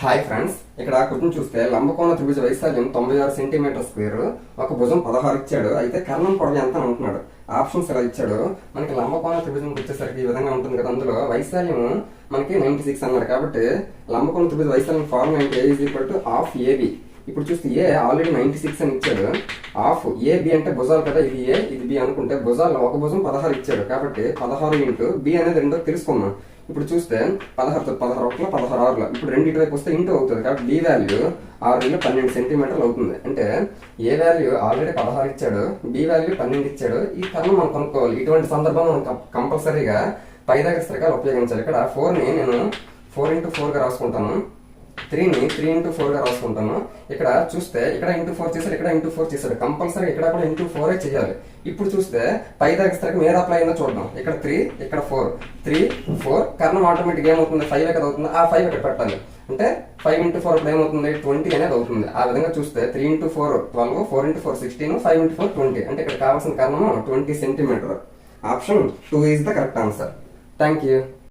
Hi friends, ఇక్కడ question చూస్తే లంబకోణ త్రిభుజ వైశాల్యం 96 సెంటీమీటర్ స్క్వేర్, ఒక భుజం 16 ఇచ్చాడు. అయితే కర్ణం పొడవు ఎంత అని అంటున్నాడు. ఆప్షన్స్ ఎలా ఇచ్చాడు. మనకి లంబకోణ త్రిభుజం వచ్చేసరికి ఈ విధంగా ఉంటుంది కదా. అందులో వైశాల్యం మనకి 96 అన్నాడు. కాబట్టి లంబకోణ త్రిభుజ వైశాల్యం ఫార్ములా ఏంటి? A = half AB. ఇప్పుడు చూస్తే ఏ ఆల్రెడీ 96 అని ఇచ్చాడు. హాఫ్ AB అంటే భుజాలు కదా, ఇది A ఇది B అనుకుంటే భుజాల్లో ఒక భుజం 16 ఇచ్చాడు. కాబట్టి 16 ఇంటూ B అనేది రెండో తెలుసుకున్నాం. ఇప్పుడు చూస్తే 16 16 16 ఇప్పుడు రెండు ఇటువైపు వస్తే ఇంటూ అవుతుంది. కాబట్టి B వాల్యూ 6 12 సెంటీమీటర్లు అవుతుంది. అంటే ఏ వాల్యూ ఆల్రెడీ 16 ఇచ్చాడు, B వాల్యూ 12 ఇచ్చాడు. ఈ కర్ణం మనం కనుక్కోవాలి. ఇటువంటి సందర్భం మనం కంపల్సరీగా పై దగ్గర స్థిరకాలు ఉపయోగించాలి. ఇక్కడ 4ని నేను 4 × 4 గా రాసుకుంటాను, 3ని 3 × 4 గా రాసుకుంటాను. ఇక్కడ చూస్తే ఇక్కడ ఇంటూ 4 చేశాడు, ఇక్కడ ఇంటూ 4 చేశాడు. కంపల్సరీ ఇక్కడ కూడా ఇంటూ 4 చేయాలి. ఇప్పుడు చూస్తే పై దగ్గర స్థిరకం ఏ అప్లై అయిందో చూద్దాం. ఇక్కడ 3 ఇక్కడ 4 3 4 కర్ణం ఆటోమేటిక్ ఏమవుతుంది? 5 కదా అవుతుంది. ఆ 5 ఇక్కడ పెట్టాలి. అంటే 5 × 4 ఇప్పుడు ఏమవుతుంది? 20 అనేది అవుతుంది. ఆ విధంగా చూస్తే 3 × 4 12, 4 × 4 16, 5 × 4 20. అంటే ఇక్కడ కావాల్సిన కర్ణం 20 centimetre. Option 2 is the correct answer. Thank you.